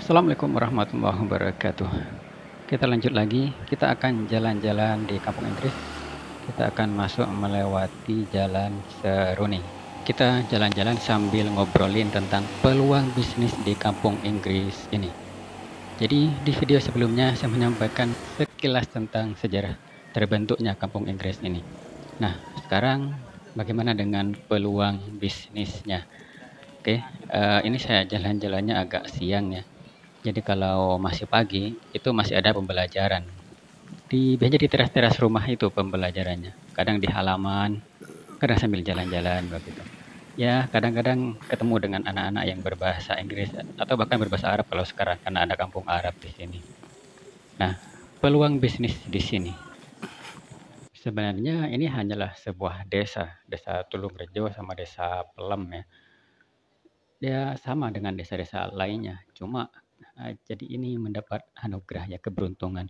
Assalamualaikum warahmatullahi wabarakatuh. Kita lanjut lagi. Kita akan jalan-jalan di kampung Inggris. Kita akan masuk melewati jalan Seruni. Kita jalan-jalan sambil ngobrolin tentang peluang bisnis di kampung Inggris ini. Jadi di video sebelumnya saya menyampaikan sekilas tentang sejarah terbentuknya kampung Inggris ini. Nah, sekarang bagaimana dengan peluang bisnisnya? Oke, ini saya jalan-jalannya agak siang ya. Jadi kalau masih pagi, itu masih ada pembelajaran. Biasanya di teras-teras rumah itu pembelajarannya. Kadang di halaman, kadang sambil jalan-jalan begitu. Ya, kadang-kadang ketemu dengan anak-anak yang berbahasa Inggris atau bahkan berbahasa Arab kalau sekarang karena ada kampung Arab di sini. Nah, peluang bisnis di sini. Sebenarnya ini hanyalah sebuah desa Tulungrejo sama desa Pelem ya. Dia sama dengan desa-desa lainnya, cuma jadi ini mendapat anugerah ya keberuntungan.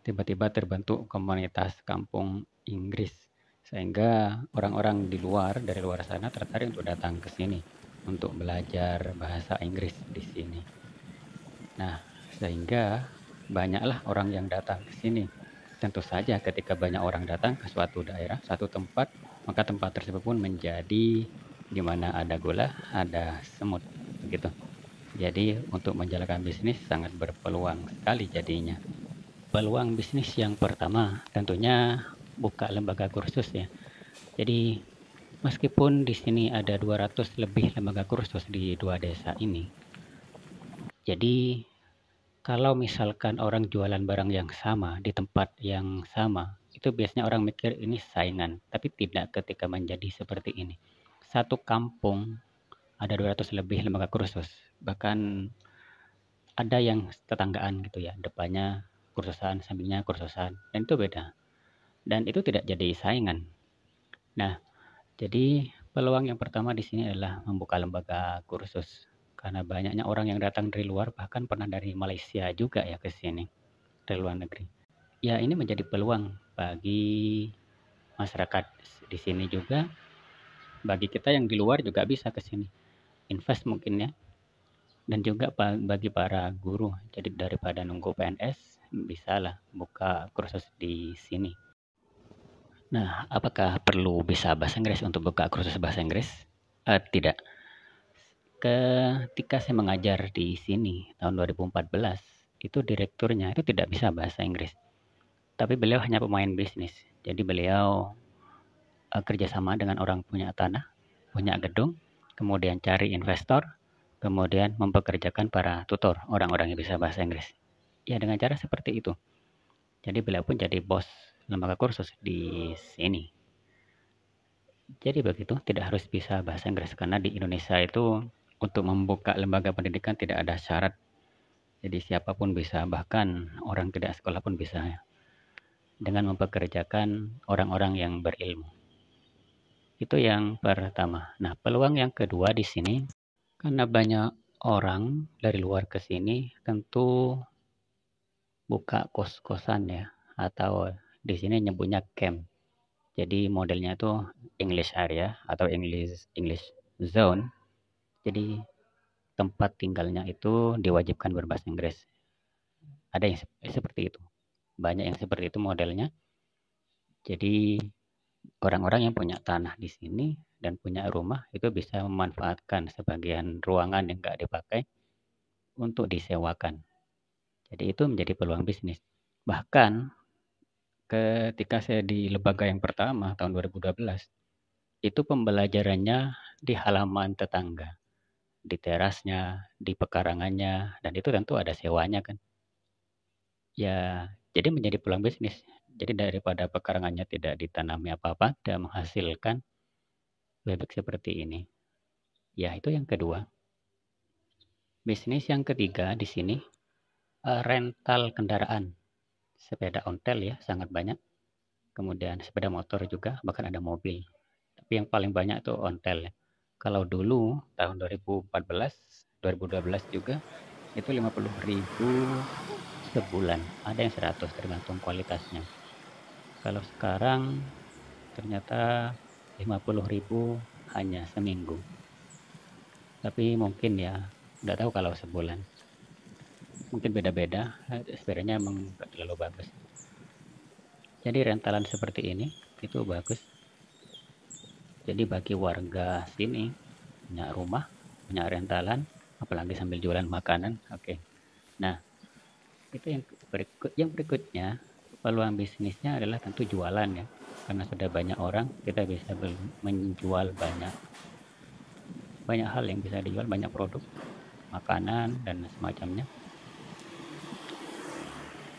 Tiba-tiba terbentuk komunitas kampung Inggris sehingga orang-orang dari luar sana tertarik untuk datang ke sini untuk belajar bahasa Inggris di sini. Nah, sehingga banyaklah orang yang datang ke sini. Tentu saja ketika banyak orang datang ke suatu daerah, suatu tempat, maka tempat tersebut pun menjadi di mana ada gula, ada semut, begitu. Jadi untuk menjalankan bisnis sangat berpeluang sekali jadinya. Peluang bisnis yang pertama tentunya buka lembaga kursus ya. Jadi meskipun di sini ada 200 lebih lembaga kursus di dua desa ini. Jadi kalau misalkan orang jualan barang yang sama di tempat yang sama, itu biasanya orang mikir ini saingan, tapi tidak ketika menjadi seperti ini. Satu kampung ada 200 lebih lembaga kursus, bahkan ada yang tetanggaan gitu ya, depannya kursusan, sampingnya kursusan, dan itu beda. Dan itu tidak jadi saingan. Nah, jadi peluang yang pertama di sini adalah membuka lembaga kursus. Karena banyaknya orang yang datang dari luar, bahkan pernah dari Malaysia juga ya ke sini, dari luar negeri. Ya, ini menjadi peluang bagi masyarakat di sini juga, bagi kita yang di luar juga bisa ke sini. Invest mungkin ya, dan juga bagi para guru. Jadi daripada nunggu PNS, bisalah buka kursus di sini. Nah, apakah perlu bisa bahasa Inggris untuk buka kursus bahasa Inggris? Tidak. Ketika saya mengajar di sini tahun 2014, itu direkturnya itu tidak bisa bahasa Inggris. Tapi beliau hanya pemain bisnis. Jadi beliau kerjasama dengan orang punya tanah, punya gedung, kemudian cari investor, kemudian mempekerjakan para tutor, orang-orang yang bisa bahasa Inggris. Ya dengan cara seperti itu. Jadi beliau pun jadi bos lembaga kursus di sini. Jadi begitu, tidak harus bisa bahasa Inggris karena di Indonesia itu untuk membuka lembaga pendidikan tidak ada syarat. Jadi siapapun bisa, bahkan orang tidak sekolah pun bisa ya, dengan mempekerjakan orang-orang yang berilmu. Itu yang pertama. Nah, peluang yang kedua di sini karena banyak orang dari luar ke sini tentu buka kos-kosan ya, atau di sini nyebutnya camp. Jadi modelnya itu English area atau English zone. Jadi tempat tinggalnya itu diwajibkan berbahasa Inggris. Ada yang seperti itu. Banyak yang seperti itu modelnya. Jadi orang-orang yang punya tanah di sini dan punya rumah itu bisa memanfaatkan sebagian ruangan yang nggak dipakai untuk disewakan. Jadi itu menjadi peluang bisnis. Bahkan ketika saya di lembaga yang pertama tahun 2012, itu pembelajarannya di halaman tetangga, di terasnya, di pekarangannya, dan itu tentu ada sewanya kan. Ya, jadi menjadi peluang bisnis. Jadi daripada pekarangannya tidak ditanami apa-apa dan menghasilkan bebek seperti ini. Ya, itu yang kedua. Bisnis yang ketiga di sini rental kendaraan. Sepeda ontel ya, sangat banyak. Kemudian sepeda motor juga, bahkan ada mobil. Tapi yang paling banyak itu ontel ya. Kalau dulu tahun 2014, 2012 juga itu 50.000 sebulan. Ada yang 100 tergantung kualitasnya. Kalau sekarang ternyata 50.000 hanya seminggu. Tapi mungkin ya, nggak tahu kalau sebulan. mungkin beda-beda, sebenarnya emang nggak terlalu bagus. Jadi rentalan seperti ini itu bagus. Jadi bagi warga sini punya rumah, punya rentalan, apalagi sambil jualan makanan, oke. Nah, itu yang berikutnya peluang bisnisnya adalah tentu jualan ya. Karena sudah banyak orang, kita bisa menjual banyak banyak hal yang bisa dijual, banyak produk, makanan dan semacamnya.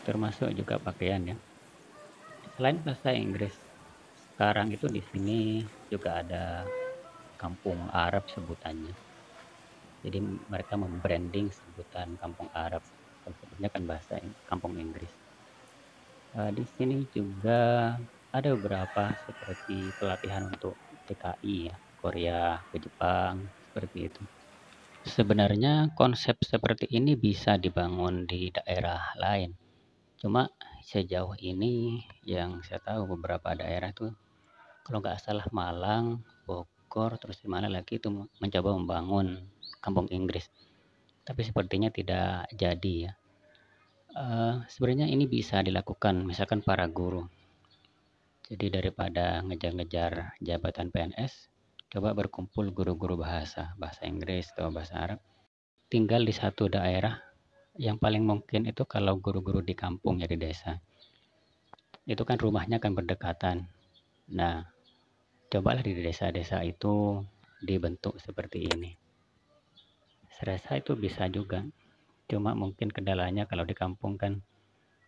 Termasuk juga pakaian ya. Selain bahasa Inggris, sekarang itu di sini juga ada kampung Arab sebutannya. Jadi mereka membranding sebutan kampung Arab. Sebetulnya kan bahasa kampung Inggris. Di sini juga ada beberapa seperti pelatihan untuk TKI ya, Korea ke Jepang, seperti itu. Sebenarnya konsep seperti ini bisa dibangun di daerah lain. Cuma sejauh ini yang saya tahu beberapa daerah tuh, kalau nggak salah Malang, Bogor, terus di mana lagi itu mencoba membangun kampung Inggris. Tapi sepertinya tidak jadi ya. Sebenarnya ini bisa dilakukan misalkan para guru. Jadi daripada ngejar-ngejar jabatan PNS, coba berkumpul guru-guru bahasa Inggris atau bahasa Arab, tinggal di satu daerah. Yang paling mungkin itu kalau guru-guru di kampung ya di desa. Itu kan rumahnya kan berdekatan. Nah, cobalah di desa-desa itu dibentuk seperti ini. Saya rasa itu bisa juga. Cuma mungkin kendalanya kalau di kampung kan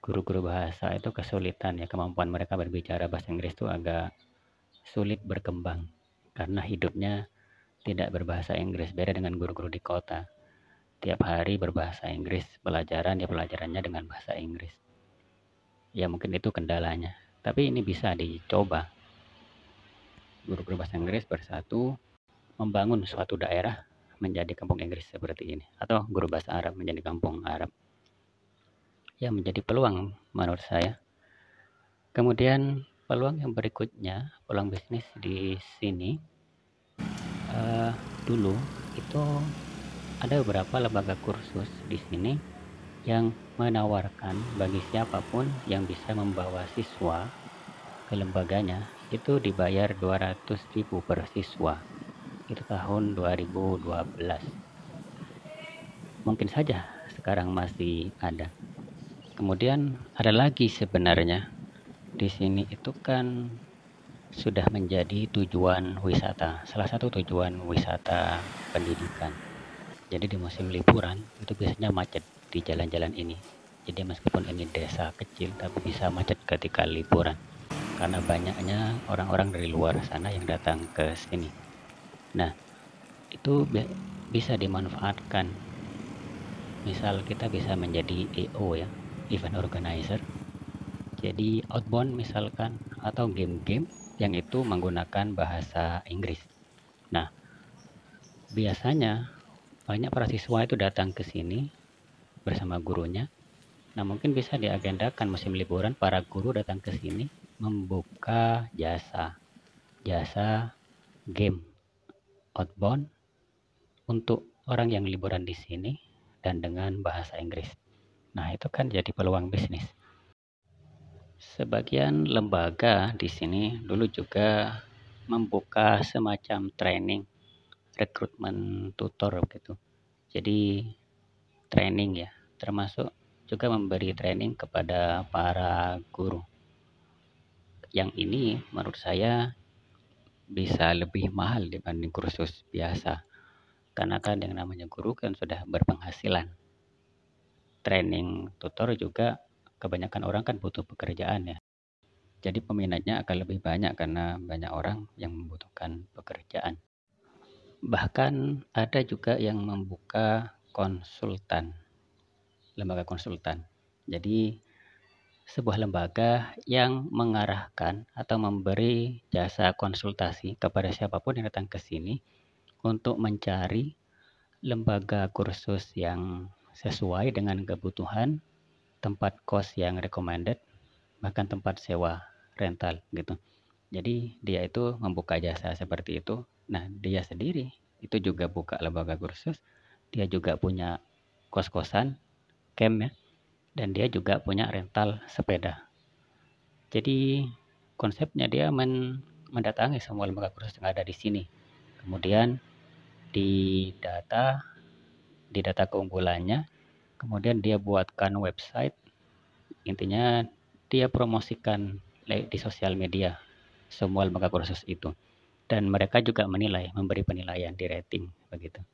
guru-guru bahasa itu kesulitan ya, kemampuan mereka berbicara bahasa Inggris itu agak sulit berkembang karena hidupnya tidak berbahasa Inggris, beda dengan guru-guru di kota. Tiap hari berbahasa Inggris, pelajarannya dengan bahasa Inggris. Ya mungkin itu kendalanya. Tapi ini bisa dicoba. Guru-guru bahasa Inggris bersatu membangun suatu daerah menjadi kampung Inggris seperti ini, atau guru bahasa Arab menjadi kampung Arab. Ya menjadi peluang menurut saya. Kemudian peluang yang berikutnya, peluang bisnis di sini, dulu itu ada beberapa lembaga kursus di sini yang menawarkan bagi siapapun yang bisa membawa siswa ke lembaganya itu dibayar 200.000 per siswa. Itu tahun 2012. Mungkin saja sekarang masih ada. Kemudian ada lagi sebenarnya. Di sini itu kan sudah menjadi tujuan wisata, salah satu tujuan wisata pendidikan. Jadi di musim liburan itu biasanya macet di jalan-jalan ini. Jadi meskipun ini desa kecil tapi bisa macet ketika liburan karena banyaknya orang-orang dari luar sana yang datang ke sini. Nah, itu bisa dimanfaatkan. Misal kita bisa menjadi EO ya, event organizer. Jadi outbound misalkan atau game-game yang itu menggunakan bahasa Inggris. Nah, biasanya banyak para siswa itu datang ke sini bersama gurunya. Nah, mungkin bisa diagendakan musim liburan para guru datang ke sini membuka jasa game outbound untuk orang yang liburan di sini dan dengan bahasa Inggris. Nah, itu kan jadi peluang bisnis. Sebagian lembaga di sini dulu juga membuka semacam training rekrutmen tutor gitu. Jadi training ya, termasuk juga memberi training kepada para guru. Yang ini menurut saya bisa lebih mahal dibanding kursus biasa. Karena kan yang namanya guru kan sudah berpenghasilan. Training tutor juga kebanyakan orang kan butuh pekerjaan ya. Jadi peminatnya akan lebih banyak karena banyak orang yang membutuhkan pekerjaan. Bahkan ada juga yang membuka konsultan, lembaga konsultan. Jadi sebuah lembaga yang mengarahkan atau memberi jasa konsultasi kepada siapapun yang datang ke sini untuk mencari lembaga kursus yang sesuai dengan kebutuhan, tempat kos yang recommended, bahkan tempat sewa rental gitu. Jadi dia itu membuka jasa seperti itu. Nah, dia sendiri itu juga buka lembaga kursus. Dia juga punya kos-kosan camp ya, dan dia juga punya rental sepeda. Jadi konsepnya dia mendatangi semua lembaga kursus yang ada di sini. Kemudian didata keunggulannya, kemudian dia buatkan website. Intinya dia promosikan di sosial media semua lembaga kursus itu. Dan mereka juga memberi penilaian di rating begitu.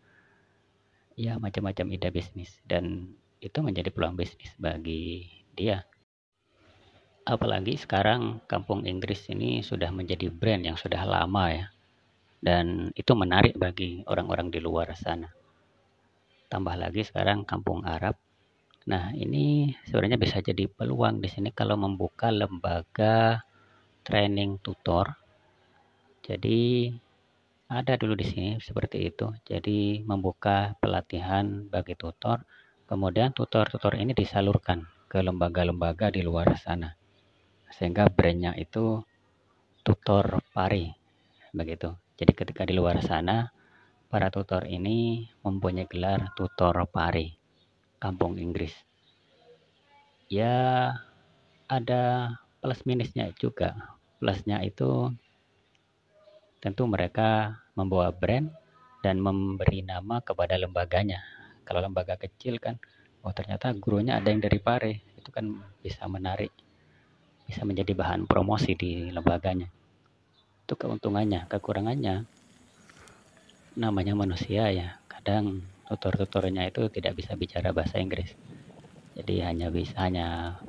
Ya, macam-macam ide bisnis, dan itu menjadi peluang bisnis bagi dia. Apalagi sekarang Kampung Inggris ini sudah menjadi brand yang sudah lama ya. Dan itu menarik bagi orang-orang di luar sana. Tambah lagi sekarang Kampung Arab. Nah, ini sebenarnya bisa jadi peluang di sini kalau membuka lembaga training tutor. Jadi ada dulu di sini seperti itu. Jadi membuka pelatihan bagi tutor, kemudian tutor-tutor ini disalurkan ke lembaga-lembaga di luar sana. Sehingga brandnya itu tutor pari, begitu. Jadi ketika di luar sana, para tutor ini mempunyai gelar tutor pari, Kampung Inggris. Ya, ada plus minusnya juga. Plusnya itu tentu mereka membawa brand dan memberi nama kepada lembaganya. Kalau lembaga kecil kan, oh ternyata gurunya ada yang dari Pare, itu kan bisa menarik, bisa menjadi bahan promosi di lembaganya. Itu keuntungannya. Kekurangannya, namanya manusia ya, kadang tutor-tutornya itu tidak bisa bicara bahasa Inggris. Jadi hanya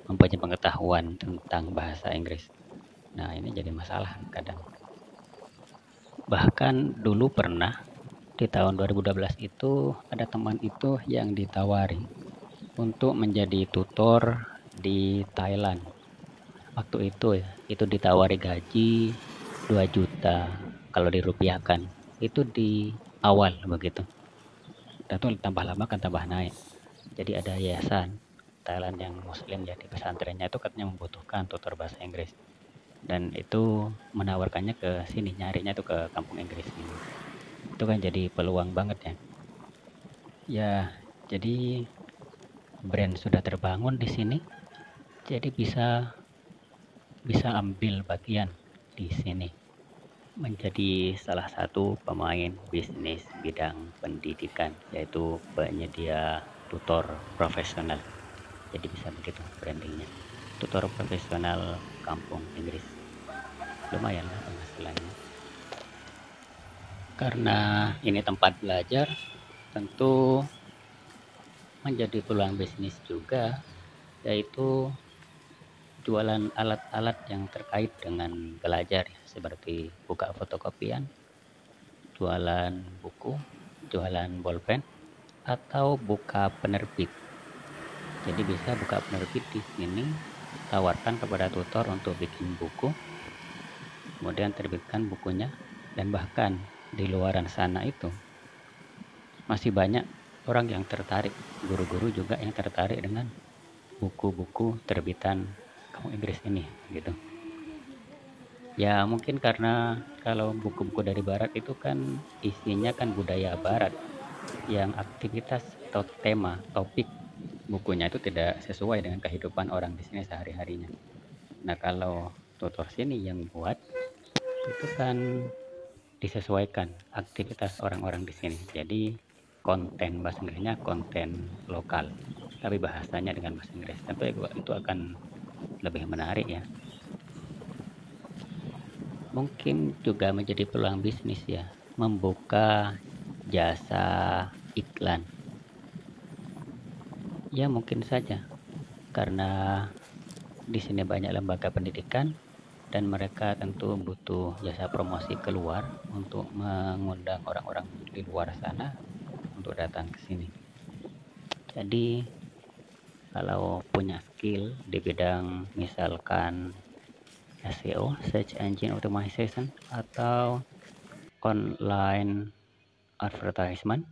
mempunyai pengetahuan tentang bahasa Inggris. Nah, ini jadi masalah kadang. Bahkan dulu pernah di tahun 2012 itu ada teman itu yang ditawari untuk menjadi tutor di Thailand. Waktu itu ya, itu ditawari gaji 2 juta kalau dirupiahkan. Itu di awal begitu. Dan itu tambah lama kan tambah naik. Jadi ada yayasan Thailand yang muslim ya, di pesantrennya itu katanya membutuhkan tutor bahasa Inggris. Dan itu menawarkannya ke sini, nyarinya itu ke Kampung Inggris ini. Itu kan jadi peluang banget ya. Ya, jadi brand sudah terbangun di sini. Jadi bisa ambil bagian di sini. Menjadi salah satu pemain bisnis bidang pendidikan, yaitu penyedia tutor profesional. Jadi bisa begitu brandingnya. Tutor profesional Kampung Inggris. Lumayan lah penghasilannya. Karena ini tempat belajar, tentu menjadi peluang bisnis juga, yaitu jualan alat-alat yang terkait dengan belajar, seperti buka fotokopian, jualan buku, jualan bolpen, atau buka penerbit. Jadi bisa buka penerbit di sini, tawarkan kepada tutor untuk bikin buku, kemudian terbitkan bukunya, dan bahkan di luaran sana itu masih banyak orang yang tertarik, guru-guru juga yang tertarik dengan buku-buku terbitan Kampung Inggris ini gitu. Ya mungkin karena kalau buku-buku dari barat itu kan isinya kan budaya barat, yang aktivitas atau tema, topik bukunya itu tidak sesuai dengan kehidupan orang di sini sehari-harinya. Nah, kalau tutor sini yang buat itu kan disesuaikan aktivitas orang-orang di sini. Jadi konten bahasa Inggrisnya konten lokal, tapi bahasanya dengan bahasa Inggris. Tentu itu akan lebih menarik ya. Mungkin juga menjadi peluang bisnis ya, membuka jasa iklan. Ya mungkin saja, karena di sini banyak lembaga pendidikan dan mereka tentu butuh jasa promosi keluar untuk mengundang orang-orang di luar sana untuk datang ke sini. Jadi kalau punya skill di bidang misalkan SEO, Search Engine Optimization, atau online advertisement,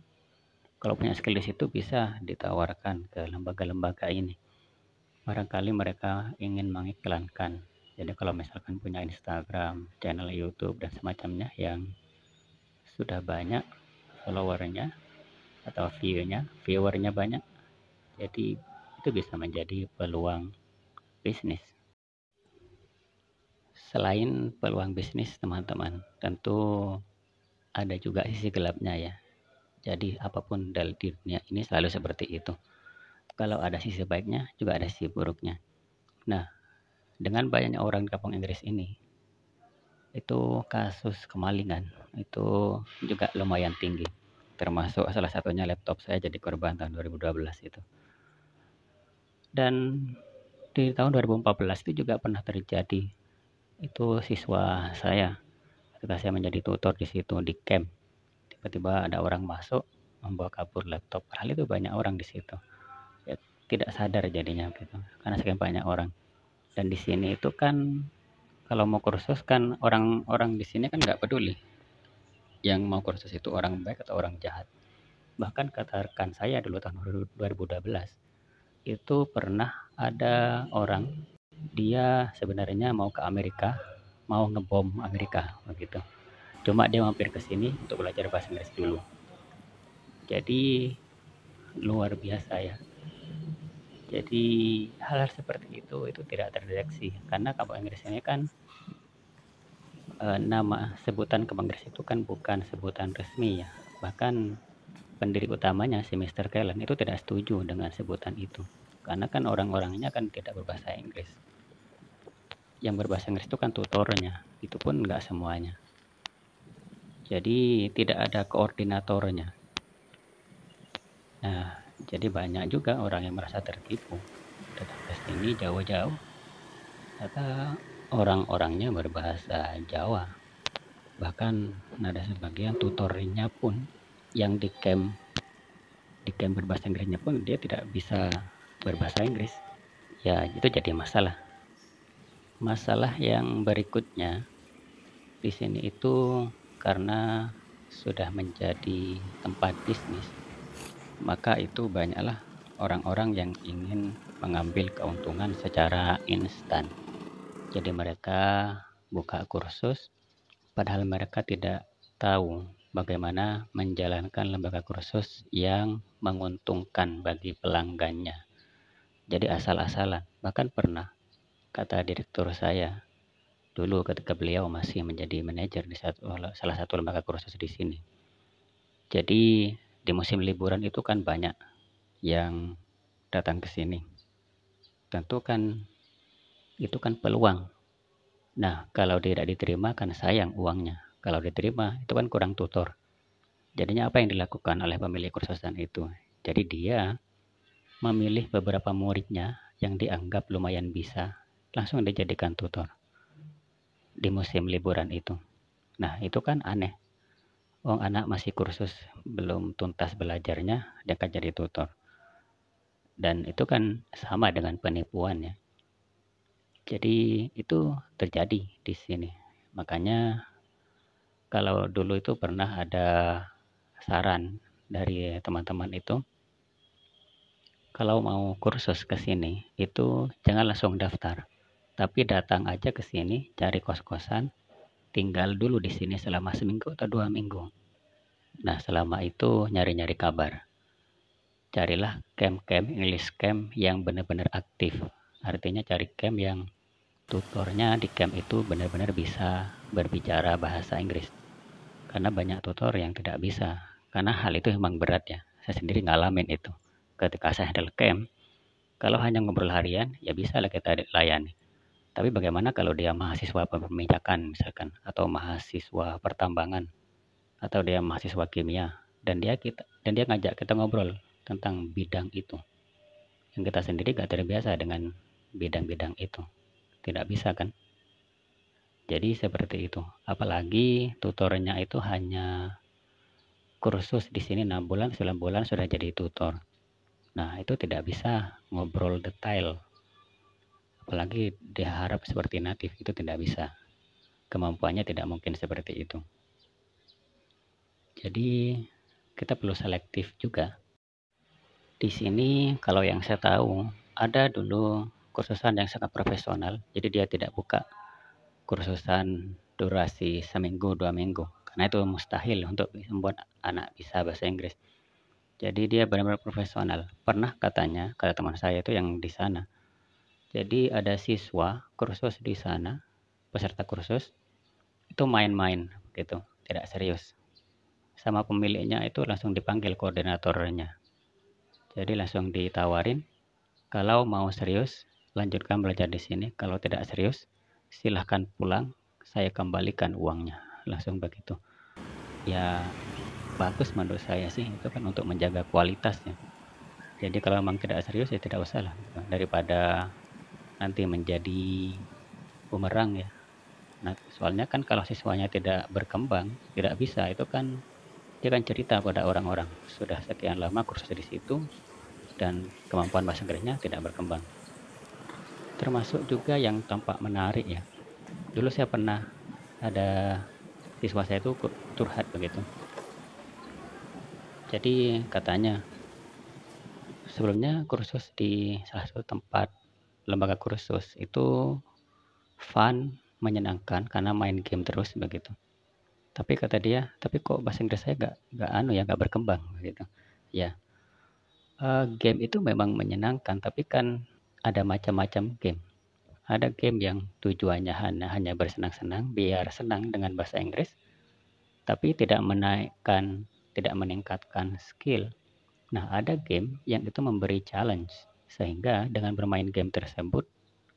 kalau punya skill di situ bisa ditawarkan ke lembaga-lembaga ini. Barangkali mereka ingin mengiklankan. Jadi kalau misalkan punya Instagram, channel YouTube dan semacamnya yang sudah banyak followernya atau viewernya banyak, jadi itu bisa menjadi peluang bisnis. Selain peluang bisnis, teman-teman, tentu ada juga sisi gelapnya ya. Jadi apapun di dunia ini selalu seperti itu. Kalau ada sisi baiknya, juga ada sisi buruknya. Nah, dengan banyaknya orang di kampung Inggris ini, itu kasus kemalingan itu juga lumayan tinggi. Termasuk salah satunya laptop saya jadi korban tahun 2012 itu. Dan di tahun 2014 itu juga pernah terjadi. Itu siswa saya ketika saya menjadi tutor di situ di camp. Tiba-tiba ada orang masuk membawa kabur laptop. Padahal itu banyak orang di situ. Ya, tidak sadar jadinya gitu. Karena sekian banyak orang. Dan di sini itu kan kalau mau kursus kan orang-orang di sini kan nggak peduli yang mau kursus itu orang baik atau orang jahat. Bahkan kata rekan saya dulu tahun 2012 itu pernah ada orang dia sebenarnya mau ke Amerika, mau ngebom Amerika begitu. Cuma dia mampir ke sini untuk belajar bahasa Inggris dulu. Jadi luar biasa ya. Jadi hal-hal seperti itu tidak terdeteksi karena kampung Inggris ini kan nama sebutan kampung Inggris itu kan bukan sebutan resmi ya. Bahkan pendiri utamanya si Mr. Kellen itu tidak setuju dengan sebutan itu. Karena kan orang-orangnya kan tidak berbahasa Inggris. Yang berbahasa Inggris itu kan tutornya, itu pun nggak semuanya. Jadi tidak ada koordinatornya. Nah, jadi banyak juga orang yang merasa tertipu. Datang ke sini jauh-jauh, ternyata orang-orangnya berbahasa Jawa. Bahkan ada sebagian tutornya pun yang di camp berbahasa Inggrisnya pun dia tidak bisa berbahasa Inggris. Ya, itu jadi masalah. Masalah yang berikutnya di sini itu karena sudah menjadi tempat bisnis, maka itu banyaklah orang-orang yang ingin mengambil keuntungan secara instan. Jadi mereka buka kursus, padahal mereka tidak tahu bagaimana menjalankan lembaga kursus yang menguntungkan bagi pelanggannya. Jadi asal-asalan. Bahkan pernah kata direktur saya dulu ketika beliau masih menjadi manajer di salah satu lembaga kursus di sini. Jadi di musim liburan itu kan banyak yang datang ke sini. Tentu kan itu kan peluang. Nah, kalau tidak diterima kan sayang uangnya. Kalau diterima itu kan kurang tutor. Jadinya apa yang dilakukan oleh pemilik kursusan itu? Jadi dia memilih beberapa muridnya yang dianggap lumayan bisa, langsung dijadikan tutor di musim liburan itu. Nah, itu kan aneh. Anak masih kursus, belum tuntas belajarnya, dia akan jadi tutor. Dan itu kan sama dengan penipuan ya. Jadi itu terjadi di sini. Makanya kalau dulu itu pernah ada saran dari teman-teman itu, kalau mau kursus ke sini, itu jangan langsung daftar. Tapi datang aja ke sini, cari kos-kosan, tinggal dulu di sini selama seminggu atau 2 minggu. Nah, selama itu nyari-nyari kabar. Carilah camp-camp English camp yang benar-benar aktif. Artinya cari camp yang tutornya di camp itu benar-benar bisa berbicara bahasa Inggris. Karena banyak tutor yang tidak bisa. Karena hal itu memang berat ya. Saya sendiri ngalamin itu. Ketika saya handle camp, kalau hanya ngobrol harian, ya bisa lah kita layani. Tapi bagaimana kalau dia mahasiswa pemijakan misalkan, atau mahasiswa pertambangan, atau dia mahasiswa kimia, dan dia ngajak kita ngobrol tentang bidang itu. Yang kita sendiri gak terbiasa dengan bidang-bidang itu. Tidak bisa kan? Jadi seperti itu. Apalagi tutornya itu hanya kursus di sini 6 bulan, 9 bulan sudah jadi tutor. Nah, itu tidak bisa ngobrol detail. Apalagi diharap seperti natif, itu tidak bisa. Kemampuannya tidak mungkin seperti itu. Jadi kita perlu selektif juga. Di sini kalau yang saya tahu, ada dulu kursusan yang sangat profesional. Jadi dia tidak buka kursusan durasi seminggu, 2 minggu. Karena itu mustahil untuk membuat anak bisa bahasa Inggris. Jadi dia benar-benar profesional. Pernah katanya, kata teman saya itu yang di sana. Jadi ada siswa kursus di sana, peserta kursus, itu main-main gitu, tidak serius. Sama pemiliknya itu langsung dipanggil koordinatornya. Jadi langsung ditawarin, kalau mau serius, lanjutkan belajar di sini. Kalau tidak serius, silahkan pulang, saya kembalikan uangnya. Langsung begitu. Ya, bagus menurut saya sih, itu kan untuk menjaga kualitasnya. Jadi kalau memang tidak serius ya tidak usah lah, gitu. Daripada nanti menjadi bumerang ya. Nah, soalnya kan kalau siswanya tidak berkembang, tidak bisa, itu kan dia kan cerita pada orang-orang, sudah sekian lama kursus di situ dan kemampuan bahasa Inggrisnya tidak berkembang. Termasuk juga yang tampak menarik ya. Dulu saya pernah ada siswa saya itu curhat begitu. Jadi katanya sebelumnya kursus di salah satu tempat lembaga kursus itu fun, menyenangkan karena main game terus begitu. Tapi kata dia, tapi kok bahasa Inggris saya nggak berkembang gitu. Ya, game itu memang menyenangkan, tapi kan ada macam-macam game. Ada game yang tujuannya hanya bersenang-senang, biar senang dengan bahasa Inggris, tapi tidak meningkatkan skill. Nah, ada game yang itu memberi challenge, sehingga dengan bermain game tersebut,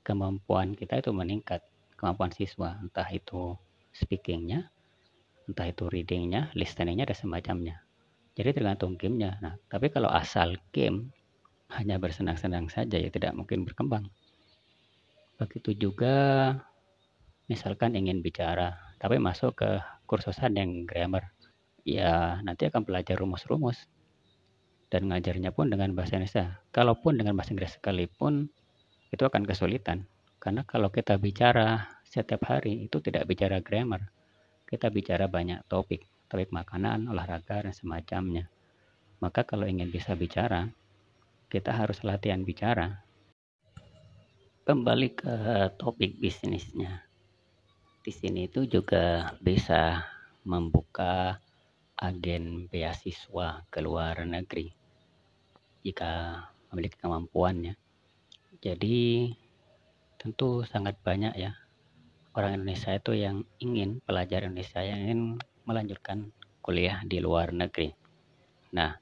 kemampuan kita itu meningkat, kemampuan siswa, entah itu speakingnya, entah itu readingnya, listeningnya, dan semacamnya. Jadi tergantung gamenya. Nah, tapi kalau asal game hanya bersenang-senang saja ya tidak mungkin berkembang. Begitu juga misalkan ingin bicara, tapi masuk ke kursusan yang grammar, ya nanti akan belajar rumus-rumus dan ngajarnya pun dengan bahasa Indonesia. Kalaupun dengan bahasa Inggris sekalipun, itu akan kesulitan. Karena kalau kita bicara setiap hari itu tidak bicara grammar, kita bicara banyak topik, topik makanan, olahraga, dan semacamnya. Maka kalau ingin bisa bicara, kita harus latihan bicara. Kembali ke topik bisnisnya. Di sini itu juga bisa membuka agen beasiswa ke luar negeri jika memiliki kemampuannya. Jadi tentu sangat banyak ya orang Indonesia itu yang ingin, pelajar Indonesia yang ingin melanjutkan kuliah di luar negeri. Nah,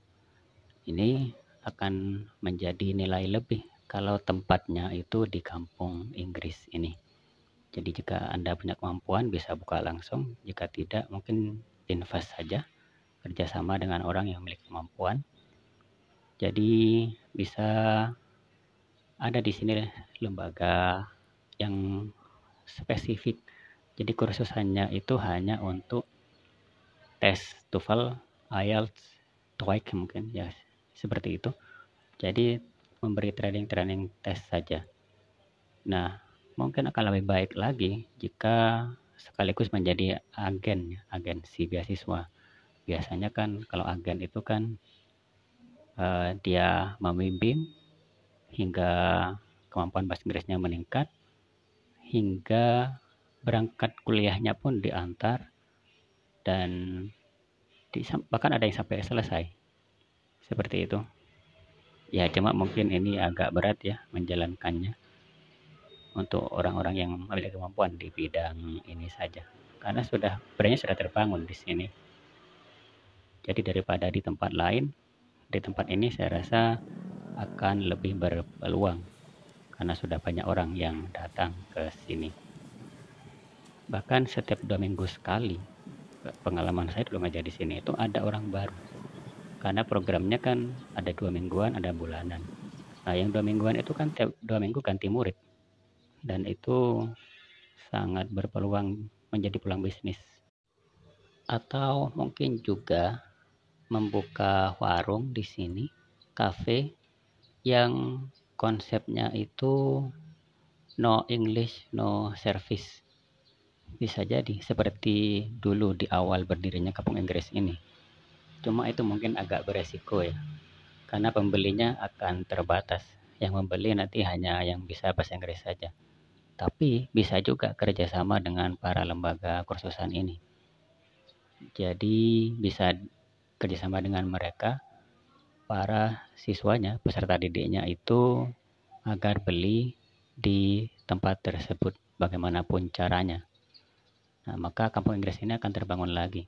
ini akan menjadi nilai lebih kalau tempatnya itu di kampung Inggris ini. Jadi jika Anda punya kemampuan bisa buka langsung, jika tidak mungkin invest saja, kerjasama dengan orang yang memiliki kemampuan. Jadi bisa ada di sini lembaga yang spesifik. Jadi kursusannya itu hanya untuk tes TOEFL, IELTS, TOEIC mungkin ya seperti itu. Jadi memberi training tes saja. Nah, mungkin akan lebih baik lagi jika sekaligus menjadi agensi beasiswa. Biasanya kan kalau agen itu kan dia membimbing hingga kemampuan bahasa Inggrisnya meningkat, hingga berangkat kuliahnya pun diantar dan bahkan ada yang sampai selesai. Seperti itu. Ya, cuma mungkin ini agak berat ya menjalankannya untuk orang-orang yang memiliki kemampuan di bidang ini saja. Karena brandnya sudah terbangun di sini. Jadi daripada di tempat lain, di tempat ini saya rasa akan lebih berpeluang karena sudah banyak orang yang datang ke sini. Bahkan setiap 2 minggu sekali, pengalaman saya dulu ngajar di sini itu ada orang baru. Karena programnya kan ada 2 mingguan, ada bulanan. Nah, yang 2 mingguan itu kan tiap 2 minggu ganti murid. Dan itu sangat berpeluang menjadi peluang bisnis. Atau mungkin juga membuka warung di sini, kafe yang konsepnya itu no English, no service. Bisa jadi seperti dulu di awal berdirinya Kampung Inggris ini. Cuma itu mungkin agak beresiko ya, karena pembelinya akan terbatas. Yang membeli nanti hanya yang bisa bahasa Inggris saja. Tapi bisa juga kerjasama dengan para lembaga kursusan ini. Jadi bisa kerjasama dengan mereka para siswanya, peserta didiknya itu agar beli di tempat tersebut bagaimanapun caranya. Nah, maka kampung Inggris ini akan terbangun lagi.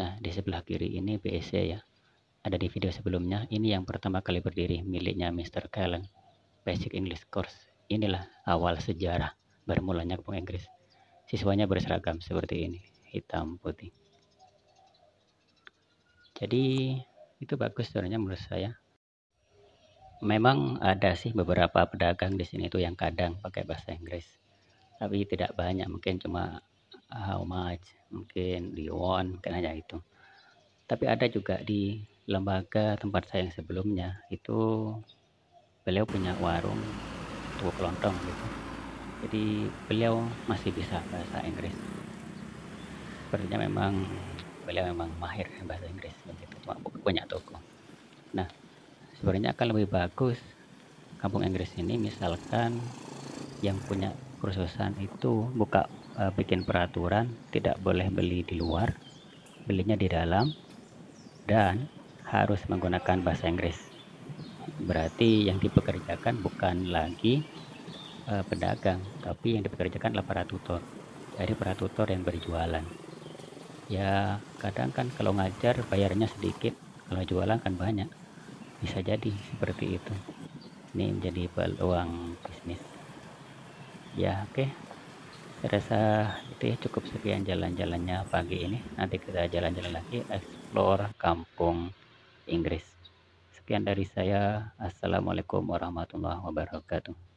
Nah, di sebelah kiri ini BSC ya. Ada di video sebelumnya, ini yang pertama kali berdiri miliknya Mr. Callan, Basic English Course. Inilah awal sejarah bermulanya kampung Inggris. Siswanya berseragam seperti ini, hitam putih. Jadi itu bagus sebenarnya menurut saya. Memang ada sih beberapa pedagang di sini tuh yang kadang pakai bahasa Inggris, tapi tidak banyak, mungkin cuma how much, mungkin do you want, mungkin hanya itu. Tapi ada juga di lembaga tempat saya yang sebelumnya, itu beliau punya warung tuku kelontong gitu. Jadi beliau masih bisa bahasa Inggris. Sepertinya memang beliau memang mahir bahasa Inggris begitu, cuma punya toko. Nah, sebenarnya akan lebih bagus kampung Inggris ini misalkan yang punya kursusan itu bikin peraturan tidak boleh beli di luar, belinya di dalam, dan harus menggunakan bahasa Inggris. Berarti yang dipekerjakan bukan lagi pedagang, tapi yang dipekerjakan adalah para tutor. Jadi para tutor yang berjualan. Ya kadang kan kalau ngajar bayarnya sedikit, kalau jualan kan banyak. Bisa jadi seperti itu. Ini menjadi peluang bisnis. Ya oke. Saya rasa itu ya, cukup sekian jalan-jalannya pagi ini. Nanti kita jalan-jalan lagi explore kampung Inggris. Sekian dari saya. Assalamualaikum warahmatullahi wabarakatuh.